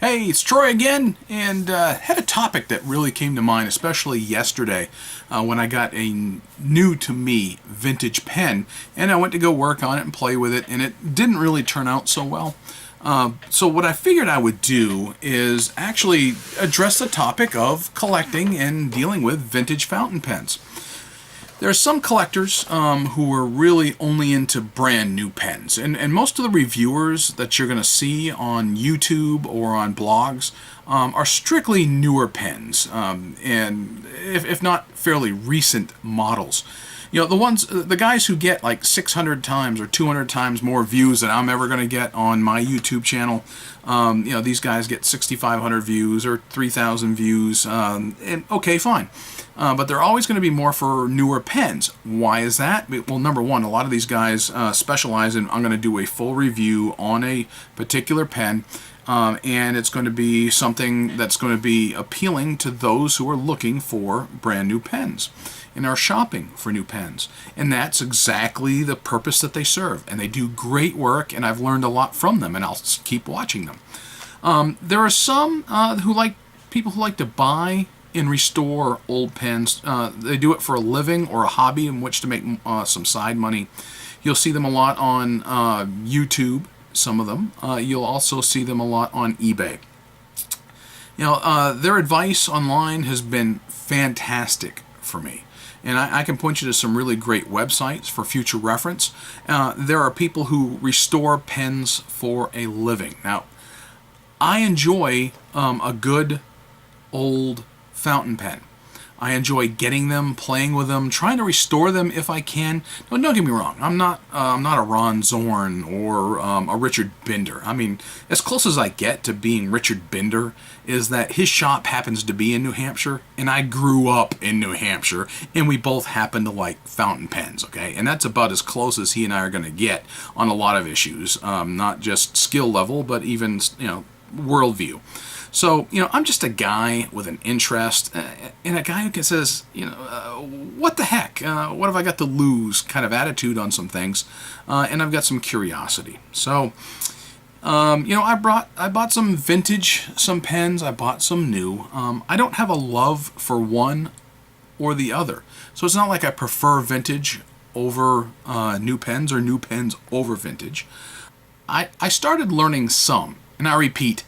Hey, it's Troy again, and had a topic that really came to mind, especially yesterday when I got a new-to-me vintage pen, and I went to go work on it and play with it, and it didn't really turn out so well. So what I figured I would do is actually address the topic of collecting and dealing with vintage fountain pens. There are some collectors who are really only into brand new pens, and most of the reviewers that you're going to see on YouTube or on blogs are strictly newer pens, and if not fairly recent models. You know, the guys who get like 600 times or 200 times more views than I'm ever going to get on my YouTube channel. You know, these guys get 6,500 views or 3,000 views, and okay, fine. But they're always going to be more for newer pens. Why is that? Well, number one, a lot of these guys specialize in, I'm going to do a full review on a particular pen, and it's going to be something that's going to be appealing to those who are looking for brand new pens and are shopping for new pens. And that's exactly the purpose that they serve. And they do great work, and I've learned a lot from them, and I'll keep watching them. There are some people who like to buy and restore old pens. They do it for a living or a hobby in which to make some side money. You'll see them a lot on YouTube, some of them. You'll also see them a lot on eBay. You know, their advice online has been fantastic for me. And I can point you to some really great websites for future reference. There are people who restore pens for a living. Now, I enjoy a good old fountain pen. I enjoy getting them, playing with them, trying to restore them if I can. No, don't get me wrong. I'm not a Ron Zorn or a Richard Binder. I mean, as close as I get to being Richard Binder is that his shop happens to be in New Hampshire, and I grew up in New Hampshire, and we both happen to like fountain pens, okay? And that's about as close as he and I are going to get on a lot of issues, not just skill level, but even, you know, worldview. So, you know, I'm just a guy with an interest, and a guy who says, you know, what the heck? What have I got to lose kind of attitude on some things, and I've got some curiosity. So, you know, I bought some vintage, some pens. I bought some new. I don't have a love for one or the other. So it's not like I prefer vintage over new pens or new pens over vintage. I started learning some, and I repeat,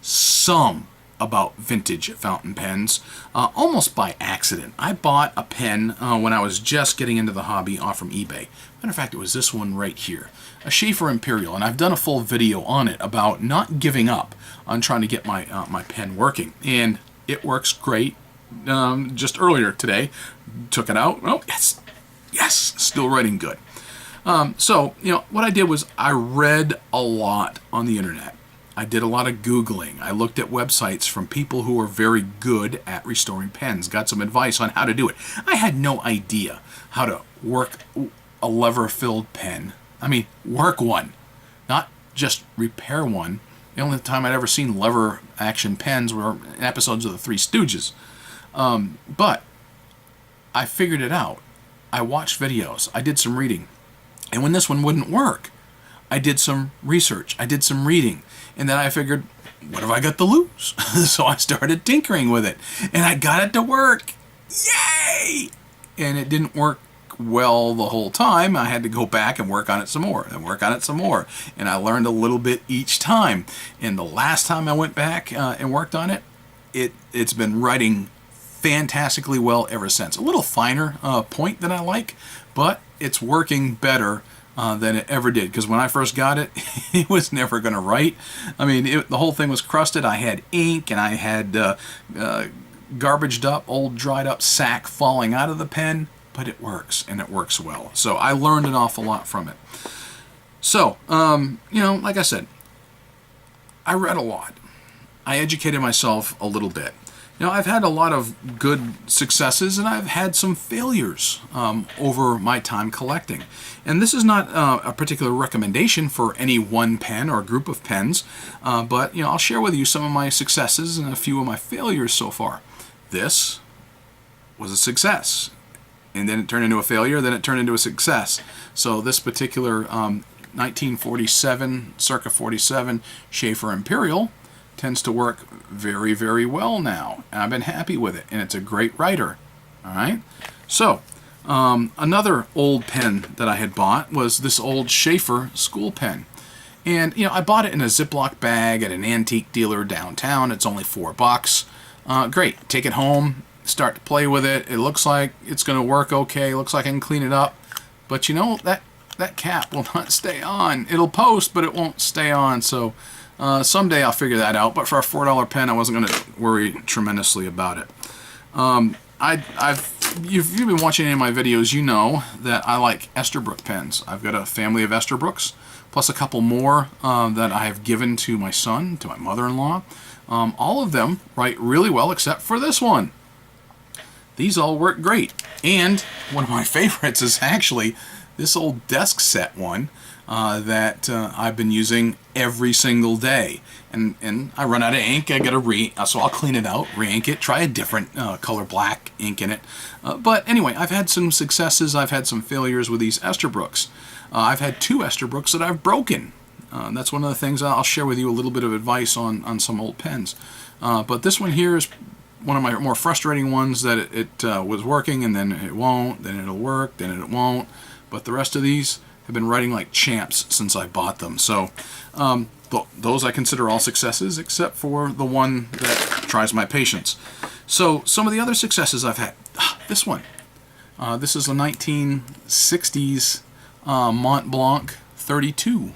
some about vintage fountain pens, almost by accident. I bought a pen when I was just getting into the hobby off from eBay. Matter of fact, it was this one right here, a Schaefer Imperial, and I've done a full video on it about not giving up on trying to get my my pen working, and it works great. Just earlier today, took it out. Oh, yes, still writing good. So, you know, what I did was I read a lot on the internet. I did a lot of Googling. I looked at websites from people who are very good at restoring pens, got some advice on how to do it. I had no idea how to work a lever-filled pen. I mean, work one, not just repair one. The only time I'd ever seen lever action pens were in episodes of The Three Stooges. But I figured it out. I watched videos. I did some reading. And when this one wouldn't work, I did some research. I did some reading. And then I figured, what have I got to lose? So I started tinkering with it. And I got it to work. Yay! And it didn't work well the whole time. I had to go back and work on it some more, and work on it some more. And I learned a little bit each time. And the last time I went back and worked on it, it's been writing fantastically well ever since. A little finer point than I like, but it's working better than it ever did, because when I first got it, it was never going to write. I mean, the whole thing was crusted. I had ink, and I had garbaged up, old dried up sack falling out of the pen, but it works, and it works well. So I learned an awful lot from it. So, you know, like I said, I read a lot. I educated myself a little bit. You know, I've had a lot of good successes, and I've had some failures over my time collecting. And this is not a particular recommendation for any one pen or group of pens, but, you know, I'll share with you some of my successes and a few of my failures so far. This was a success, and then it turned into a failure, then it turned into a success. So this particular 1947, circa 47, Schaefer Imperial tends to work very, very well now. And I've been happy with it, and it's a great writer. All right. So another old pen that I had bought was this old Schaefer school pen. And, I bought it in a Ziploc bag at an antique dealer downtown. It's only $4. Great. Take it home, start to play with it. It looks like it's going to work okay. Looks like I can clean it up. But, that cap will not stay on. It'll post, but it won't stay on. So someday I'll figure that out. But for a $4 pen, I wasn't going to worry tremendously about it. If you've been watching any of my videos, you know that I like Esterbrook pens. I've got a family of Esterbrook's, plus a couple more that I have given to my son, to my mother-in-law. All of them write really well, except for this one. These all work great. And one of my favorites is actually this old desk set one that I've been using every single day. And I run out of ink, I gotta so I'll clean it out, re-ink it, try a different color black ink in it. But anyway, I've had some successes, I've had some failures with these Esterbrook's. I've had 2 Esterbrook's that I've broken. That's one of the things I'll share with you, a little bit of advice on some old pens. But this one here is one of my more frustrating ones, that it was working and then it won't, then it'll work, then it won't. But the rest of these have been writing like champs since I bought them. So those I consider all successes, except for the one that tries my patience. So some of the other successes I've had, this one. This is a 1960s Mont Blanc 32.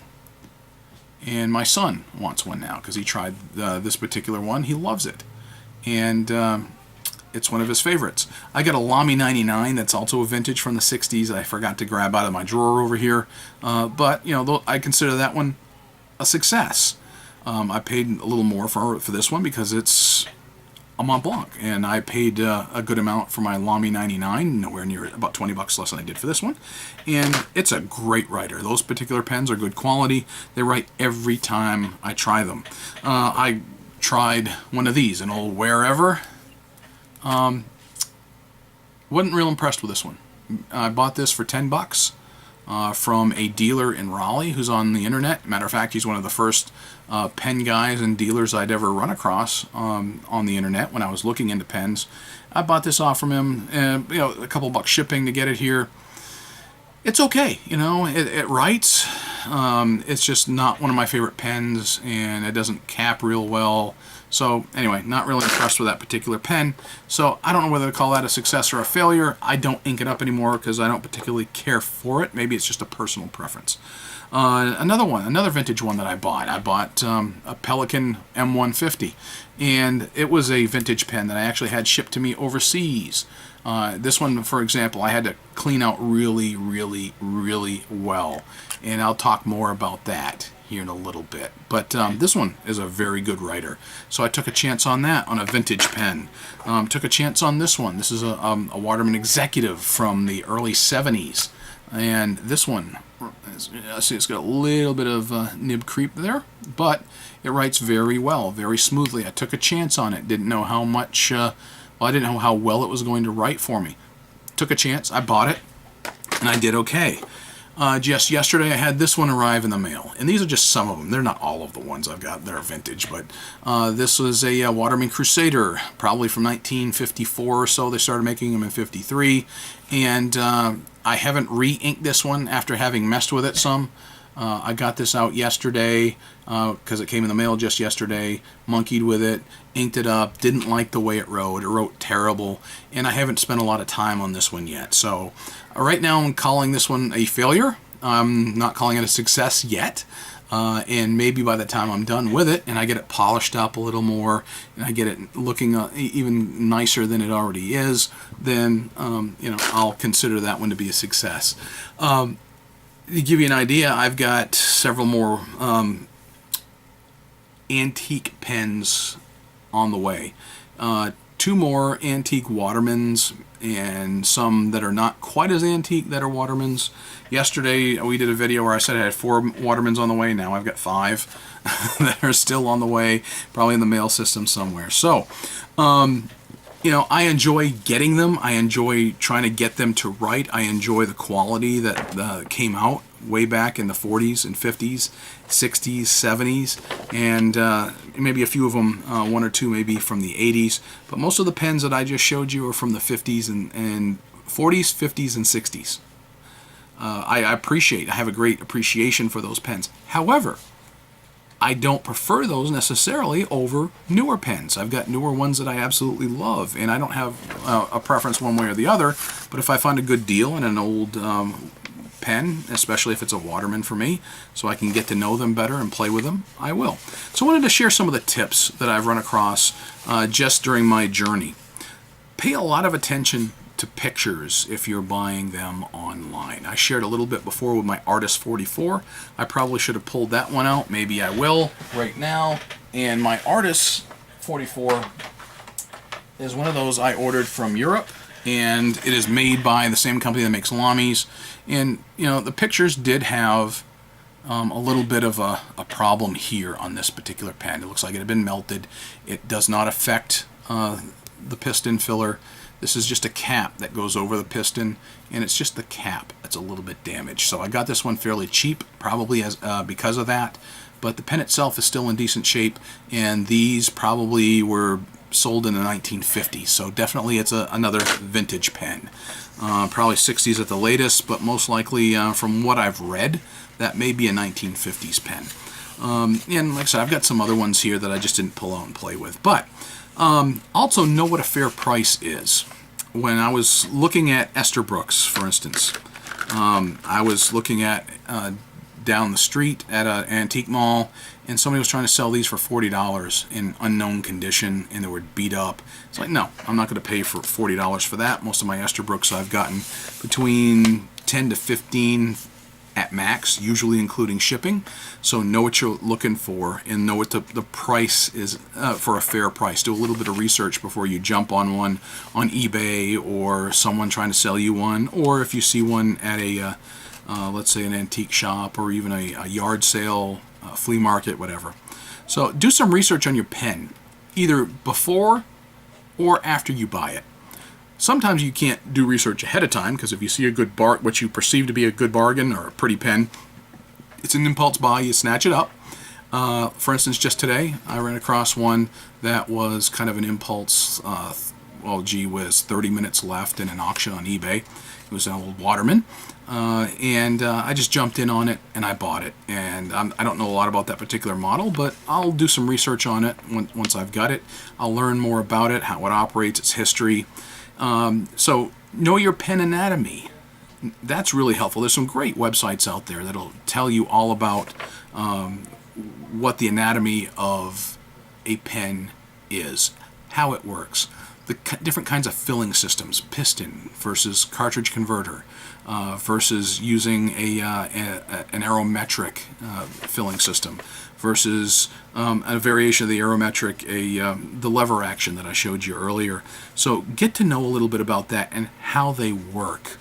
And my son wants one now because he tried this particular one. He loves it. And it's one of his favorites. I got a Lamy 99 that's also a vintage from the 60s. I forgot to grab out of my drawer over here. But, I consider that one a success. I paid a little more for this one because it's a Mont Blanc. And I paid a good amount for my Lamy 99, nowhere near about $20 less than I did for this one. And it's a great writer. Those particular pens are good quality. They write every time I try them. I tried one of these, an old Wherever. Wasn't real impressed with this one. I bought this for $10 from a dealer in Raleigh who's on the internet. Matter of fact, he's one of the first pen guys and dealers I'd ever run across on the internet when I was looking into pens. I bought this off from him, and a couple bucks shipping to get it here. It's okay, it writes. It's just not one of my favorite pens, and it doesn't cap real well. So anyway, not really impressed with that particular pen. So I don't know whether to call that a success or a failure. I don't ink it up anymore because I don't particularly care for it. Maybe it's just a personal preference. Another vintage one that I bought. I bought a Pelican M150, and it was a vintage pen that I actually had shipped to me overseas. This one, for example, I had to clean out really, really, really well, and I'll talk more about that here in a little bit. But this one is a very good writer, so I took a chance on that, on a vintage pen. Took a chance on this one. This is a Waterman Executive from the early 70s, and this one, see, it's got a little bit of nib creep there, but it writes very well, very smoothly. I took a chance on it. Didn't know how much, I didn't know how well it was going to write for me. Took a chance, I bought it, and I did okay. Just yesterday I had this one arrive in the mail, and these are just some of them. They're not all of the ones I've got that are vintage, but this was a Waterman Crusader, probably from 1954 or so. They started making them in 53, and I haven't re-inked this one after having messed with it some. I got this out yesterday because it came in the mail just yesterday, monkeyed with it, inked it up, didn't like the way it wrote. It wrote terrible, and I haven't spent a lot of time on this one yet. So right now I'm calling this one a failure. I'm not calling it a success yet. And maybe by the time I'm done with it and I get it polished up a little more and I get it looking even nicer than it already is, then I'll consider that one to be a success. To give you an idea, I've got several more antique pens on the way. 2 more antique Watermans and some that are not quite as antique that are Watermans. Yesterday we did a video where I said I had 4 Watermans on the way. Now I've got 5 that are still on the way, probably in the mail system somewhere. So, I enjoy getting them. I enjoy trying to get them to write. I enjoy the quality that came out way back in the 40s and 50s, 60s, 70s, and maybe a few of them, one or two maybe from the 80s. But most of the pens that I just showed you are from the 50s and 40s, 50s, and 60s. I have a great appreciation for those pens. However, I don't prefer those necessarily over newer pens. I've got newer ones that I absolutely love, and I don't have a preference one way or the other, but if I find a good deal in an old pen, especially if it's a Waterman for me, so I can get to know them better and play with them, I will. So I wanted to share some of the tips that I've run across just during my journey. Pay a lot of attention to pictures if you're buying them online. I shared a little bit before with my Artist 44. I probably should have pulled that one out. Maybe I will right now. And my Artist 44 is one of those I ordered from Europe, and it is made by the same company that makes Lamis. And you know, the pictures did have a little bit of a problem here on this particular pen. It looks like it had been melted. It does not affect the piston filler. This is just a cap that goes over the piston, and it's just the cap that's a little bit damaged. So I got this one fairly cheap, probably because of that, but the pen itself is still in decent shape, and these probably were sold in the 1950s, so definitely it's another vintage pen. Probably 60s at the latest, but most likely, from what I've read, that may be a 1950s pen. And like I said, I've got some other ones here that I just didn't pull out and play with, but also know what a fair price is. When I was looking at Esterbrook's, for instance, I was looking at down the street at an antique mall, and somebody was trying to sell these for $40 in unknown condition, and they were beat up. It's like, no, I'm not going to pay for $40 for that. Most of my Esterbrook's I've gotten between 10 to 15 at max, usually including shipping. So know what you're looking for and know what the price is for a fair price. Do a little bit of research before you jump on one on eBay or someone trying to sell you one, or if you see one at a let's say an antique shop or even a yard sale, flea market, whatever. So do some research on your pen, either before or after you buy it. Sometimes you can't do research ahead of time, because if you see a good what you perceive to be a good bargain or a pretty pen, it's an impulse buy, you snatch it up. For instance, just today, I ran across one that was kind of an impulse, well, gee whiz, 30 minutes left in an auction on eBay. It was an old Waterman, and I just jumped in on it and I bought it. And I don't know a lot about that particular model, but I'll do some research on it once I've got it. I'll learn more about it, how it operates, its history. So know your pen anatomy. That's really helpful. There's some great websites out there that'll tell you all about what the anatomy of a pen is, how it works, the different kinds of filling systems, piston versus cartridge converter, versus using an aerometric filling system, versus a variation of the aerometric, the lever action that I showed you earlier. So get to know a little bit about that and how they work.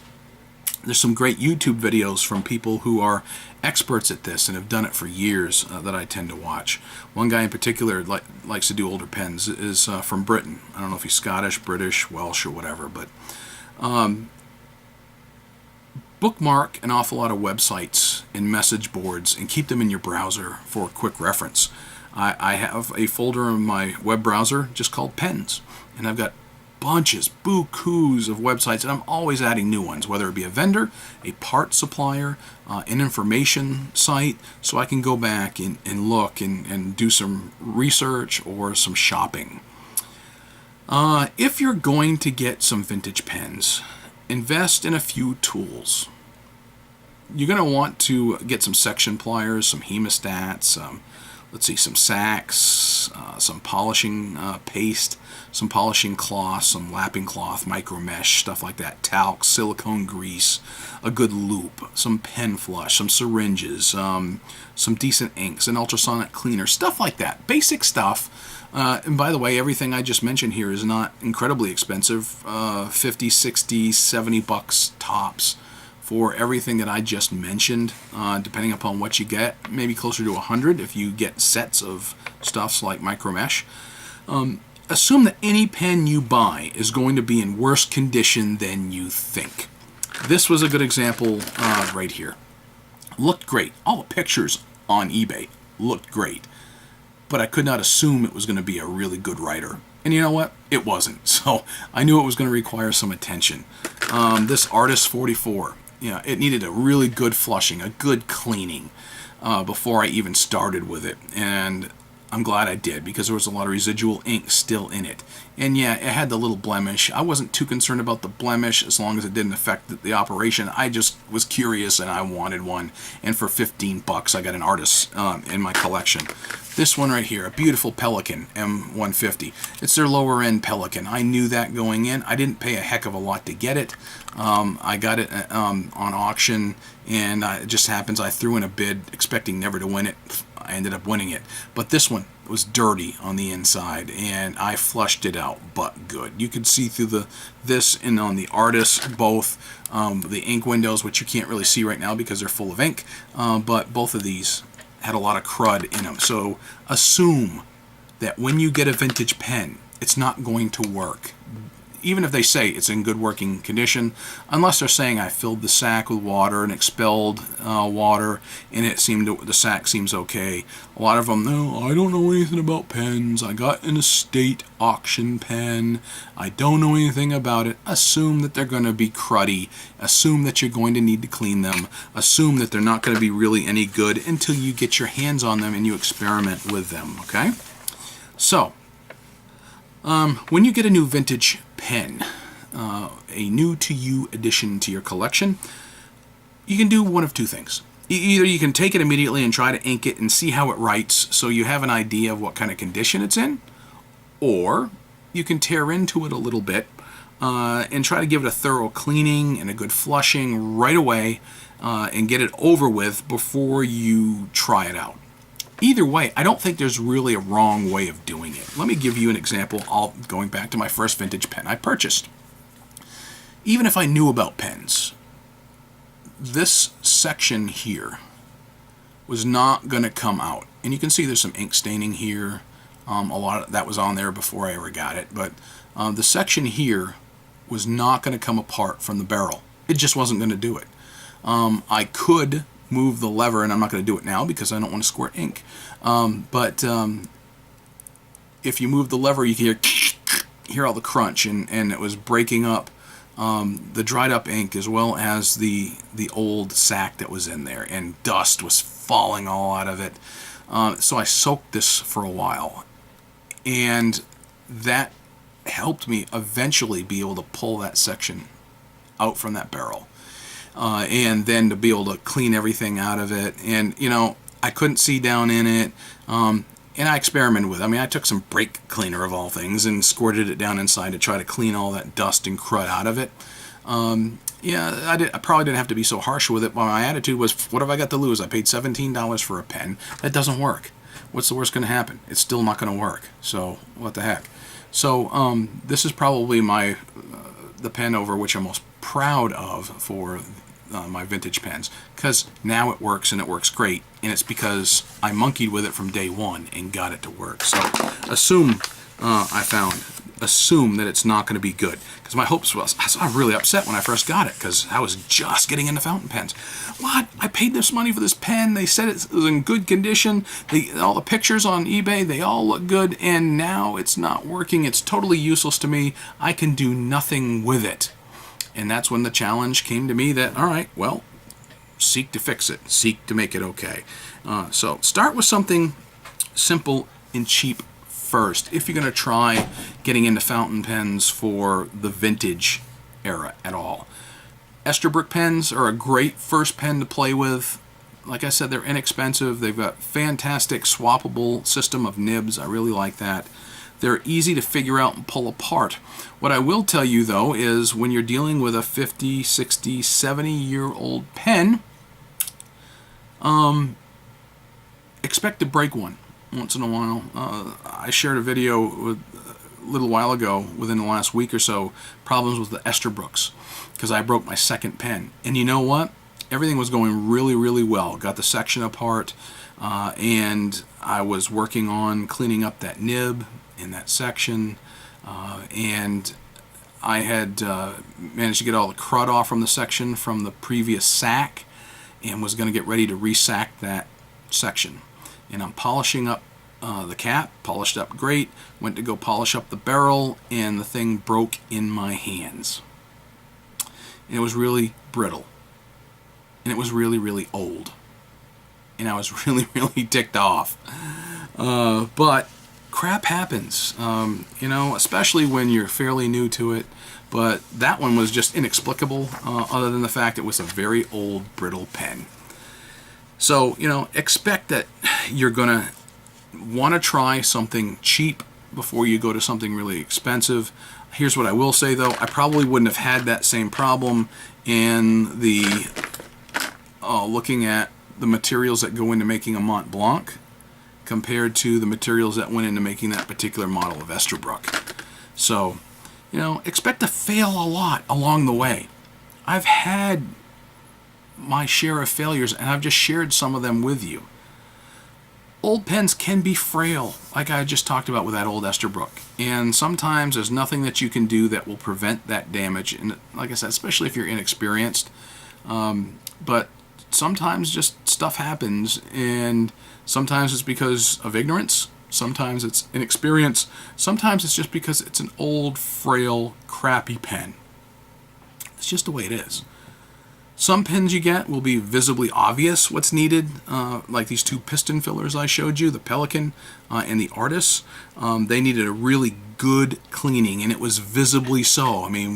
There's some great YouTube videos from people who are experts at this and have done it for years that I tend to watch. One guy in particular likes to do older pens, is from Britain. I don't know if he's Scottish, British, Welsh, or whatever, but bookmark an awful lot of websites and message boards and keep them in your browser for quick reference. I have a folder in my web browser just called Pens, and I've got bunches, bukus of websites, and I'm always adding new ones, whether it be a vendor, a part supplier, an information site, so I can go back and look and do some research or some shopping. If you're going to get some vintage pens, invest in a few tools. You're going to want to get some section pliers, some hemostats, let's see, some sacks, some polishing paste, some polishing cloth, some lapping cloth, micro mesh, stuff like that, talc, silicone grease, a good loop, some pen flush, some syringes, some decent inks, an ultrasonic cleaner, stuff like that, basic stuff. And by the way, everything I just mentioned here is not incredibly expensive, 50, 60, 70 bucks tops for everything that I just mentioned, depending upon what you get, maybe closer to 100 if you get sets of stuffs like micro mesh. Assume that any pen you buy is going to be in worse condition than you think. This was a good example right here. Looked great. All the pictures on eBay looked great. But I could not assume it was going to be a really good writer. And you know what? It wasn't. So I knew it was going to require some attention. This Artist 44, it needed a really good flushing, a good cleaning before I even started with it. And I'm glad I did, because there was a lot of residual ink still in it. And yeah, it had the little blemish. I wasn't too concerned about the blemish as long as it didn't affect the operation. I just was curious and I wanted one. And for $15, I got an Artist in my collection. This one right here, a beautiful Pelican M150. It's their lower end Pelican. I knew that going in. I didn't pay a heck of a lot to get it. I got it on auction, and it just happens I threw in a bid expecting never to win it. I ended up winning it. But this one was dirty on the inside, and I flushed it out, but good. You could see through this and on the Artist both, the ink windows, which you can't really see right now because they're full of ink, but both of these had a lot of crud in them. So assume that when you get a vintage pen, it's not going to work. Even if they say it's in good working condition, unless they're saying I filled the sack with water and expelled water, and the sack seems okay. A lot of them, no, I don't know anything about pens. I got an estate auction pen. I don't know anything about it. Assume that they're going to be cruddy. Assume that you're going to need to clean them. Assume that they're not going to be really any good until you get your hands on them and you experiment with them. Okay? So, when you get a new vintage pen, a new to you addition to your collection, you can do one of two things. Either you can take it immediately and try to ink it and see how it writes so you have an idea of what kind of condition it's in, or you can tear into it a little bit and try to give it a thorough cleaning and a good flushing right away and get it over with before you try it out. Either way, I don't think there's really a wrong way of doing it. Let me give you an example, going back to my first vintage pen I purchased. Even if I knew about pens, this section here was not going to come out. And you can see there's some ink staining here. A lot of that was on there before I ever got it. But the section here was not going to come apart from the barrel. It just wasn't going to do it. I could move the lever, and I'm not going to do it now because I don't want to squirt ink. But if you move the lever, you can hear all the crunch, and it was breaking up the dried up ink as well as the old sack that was in there, and dust was falling all out of it. So I soaked this for a while, and that helped me eventually be able to pull that section out from that barrel. And then to be able to clean everything out of it. And, I couldn't see down in it. And I experimented with it. I mean, I took some brake cleaner of all things and squirted it down inside to try to clean all that dust and crud out of it. I probably didn't have to be so harsh with it, but my attitude was, what have I got to lose? I paid $17 for a pen. That doesn't work. What's the worst going to happen? It's still not going to work. So, what the heck? So, this is probably the pen over which I'm most proud of for my vintage pens, because now it works, and it works great, and it's because I monkeyed with it from day one and got it to work. So assume that it's not going to be good, because my hopes was, I was really upset when I first got it because I was just getting into fountain pens. What? I paid this money for this pen. They said it was in good condition. All the pictures on eBay, they all look good, and now it's not working. It's totally useless to me. I can do nothing with it. And that's when the challenge came to me that, all right, well, seek to fix it. Seek to make it okay. So start with something simple and cheap first if you're going to try getting into fountain pens for the vintage era at all. Esterbrook pens are a great first pen to play with. Like I said, they're inexpensive. They've got fantastic swappable system of nibs. I really like that. They're easy to figure out and pull apart. What I will tell you, though, is when you're dealing with a 50, 60, 70-year-old pen, expect to break one once in a while. I shared a video a little while ago, within the last week or so, problems with the Esterbrooks, because I broke my second pen. And you know what? Everything was going really, really well. Got the section apart, and I was working on cleaning up that nib in that section, and I had managed to get all the crud off from the section from the previous sack, and was going to get ready to resack that section. And I'm polishing up the cap, polished up great, went to go polish up the barrel, and the thing broke in my hands. And it was really brittle. And it was really, really old. And I was really, really ticked off. But crap happens, especially when you're fairly new to it. But that one was just inexplicable, other than the fact it was a very old, brittle pen. So, expect that you're going to want to try something cheap before you go to something really expensive. Here's what I will say, though. I probably wouldn't have had that same problem in the looking at the materials that go into making a Mont Blanc compared to the materials that went into making that particular model of Esterbrook. So, expect to fail a lot along the way. I've had my share of failures, and I've just shared some of them with you. Old pens can be frail, like I just talked about with that old Esterbrook. And sometimes there's nothing that you can do that will prevent that damage. And like I said, especially if you're inexperienced. But sometimes just stuff happens, and sometimes it's because of ignorance. Sometimes it's inexperience. Sometimes it's just because it's an old, frail, crappy pen. It's just the way it is. Some pens you get will be visibly obvious what's needed, like these two piston fillers I showed you, the Pelican and the Artis. They needed a really good cleaning, and it was visibly so. I mean,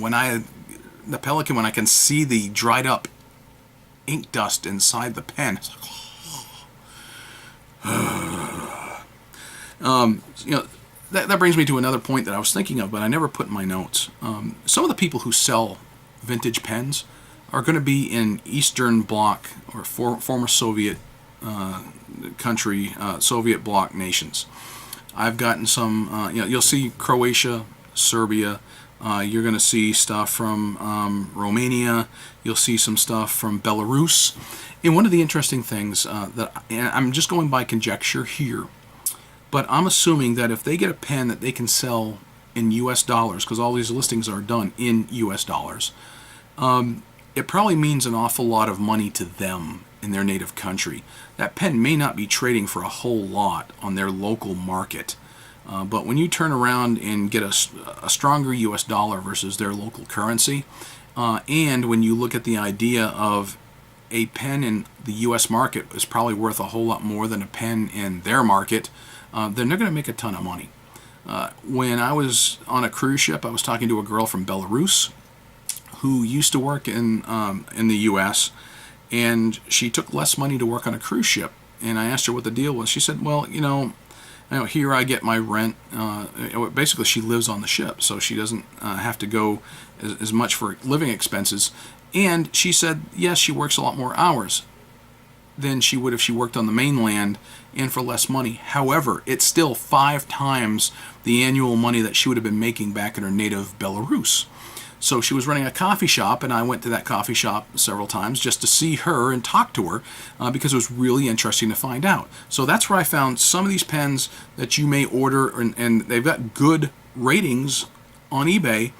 the Pelican, when I can see the dried up ink dust inside the pen, it's like, that brings me to another point that I was thinking of, but I never put in my notes. Some of the people who sell vintage pens are going to be in Eastern Bloc or former Soviet country, Soviet Bloc nations. I've gotten some, you'll see Croatia, Serbia. You're going to see stuff from Romania. You'll see some stuff from Belarus. And one of the interesting things and I'm just going by conjecture here, but I'm assuming that if they get a pen that they can sell in US dollars, because all these listings are done in US dollars, it probably means an awful lot of money to them in their native country. That pen may not be trading for a whole lot on their local market, but when you turn around and get a stronger US dollar versus their local currency, and when you look at the idea of a pen in the US market is probably worth a whole lot more than a pen in their market, then they're going to make a ton of money. When I was on a cruise ship, I was talking to a girl from Belarus who used to work in the U.S., and she took less money to work on a cruise ship. And I asked her what the deal was. She said, well, here I get my rent. Basically, she lives on the ship, so she doesn't have to go as much for living expenses. And she said, yes, she works a lot more hours than she would if she worked on the mainland and for less money. However, it's still 5 times the annual money that she would have been making back in her native Belarus. So she was running a coffee shop, and I went to that coffee shop several times just to see her and talk to her because it was really interesting to find out. So that's where I found some of these pens that you may order, and they've got good ratings on eBay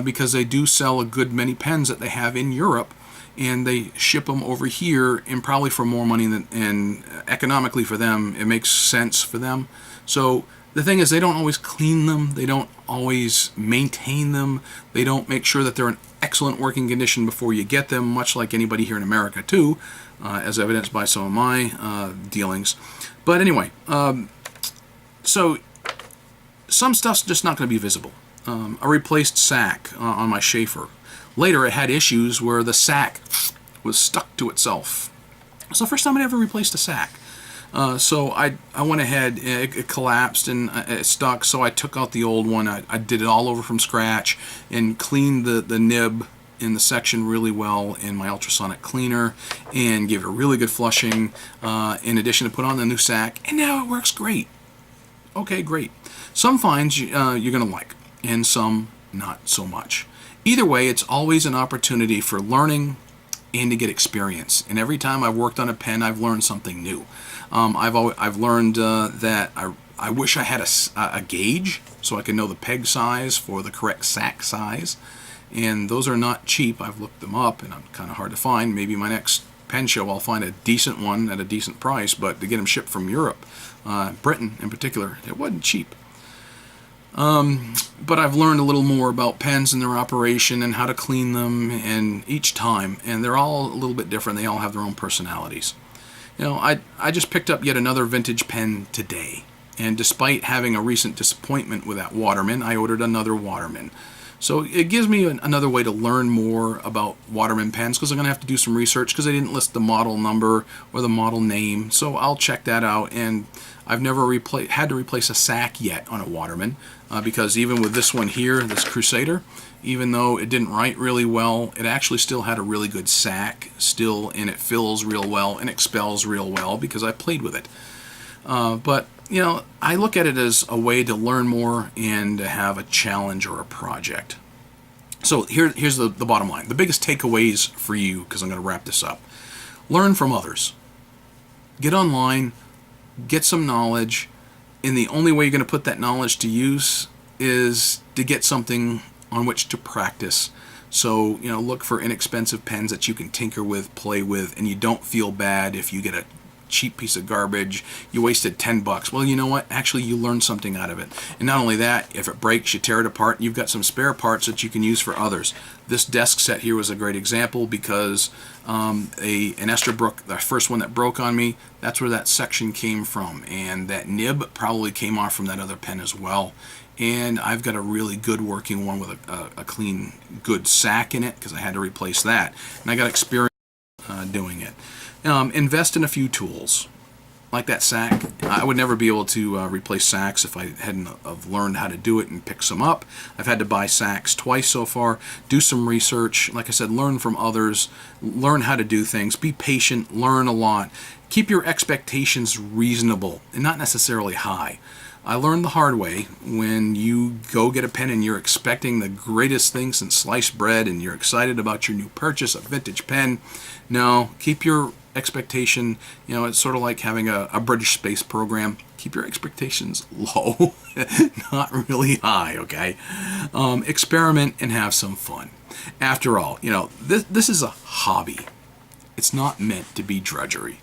because they do sell a good many pens that they have in Europe, and they ship them over here, and probably for more money and economically for them, it makes sense for them. So the thing is, they don't always clean them, they don't always maintain them, they don't make sure that they're in excellent working condition before you get them, much like anybody here in America too, as evidenced by some of my dealings. But anyway, so some stuff's just not going to be visible. A replaced sack on my Schaefer. Later it had issues where the sack was stuck to itself. It's the first time I'd ever replaced a sack. So I went ahead, it collapsed and it stuck, so I took out the old one. I did it all over from scratch and cleaned the nib in the section really well in my ultrasonic cleaner and gave it a really good flushing in addition to put on the new sack, and now it works great. Okay, great. Some finds you're going to like, and some not so much. Either way, it's always an opportunity for learning and to get experience. And every time I've worked on a pen, I've learned something new. I've learned that I wish I had a gauge so I could know the peg size for the correct sack size. And those are not cheap. I've looked them up, and I'm kind of hard to find. Maybe my next pen show, I'll find a decent one at a decent price, but to get them shipped from Europe, Britain in particular, it wasn't cheap. But I've learned a little more about pens and their operation and how to clean them, and each time, and they're all a little bit different. They all have their own personalities. I just picked up yet another vintage pen today, and despite having a recent disappointment with that Waterman, I ordered another Waterman. So it gives me another way to learn more about Waterman pens, because I'm going to have to do some research because they didn't list the model number or the model name. So I'll check that out, and I've never had to replace a sack yet on a Waterman, because even with this one here, this Crusader, even though it didn't write really well, it actually still had a really good sack still, and it fills real well and expels real well because I played with it. But I look at it as a way to learn more and to have a challenge or a project. So here's the bottom line. The biggest takeaways for you, because I'm going to wrap this up. Learn from others. Get online, get some knowledge, and the only way you're going to put that knowledge to use is to get something on which to practice. So, look for inexpensive pens that you can tinker with, play with, and you don't feel bad if you get a cheap piece of garbage. You wasted $10. Well, you know what? Actually, you learned something out of it. And not only that, if it breaks, you tear it apart, and you've got some spare parts that you can use for others. This desk set here was a great example because an Esterbrook, the first one that broke on me, that's where that section came from. And that nib probably came off from that other pen as well. And I've got a really good working one with a clean, good sack in it because I had to replace that. And I got experience doing it. Invest in a few tools like that sack. I would never be able to replace sacks if I hadn't have learned how to do it and pick some up. I've had to buy sacks twice so far. Do some research. Like I said, learn from others. Learn how to do things. Be patient. Learn a lot. Keep your expectations reasonable and not necessarily high. I learned the hard way. When you go get a pen and you're expecting the greatest thing since sliced bread and you're excited about your new purchase, a vintage pen, no, keep your expectation, it's sort of like having a British space program. Keep your expectations low, not really high, okay? Experiment and have some fun. After all, this is a hobby. It's not meant to be drudgery.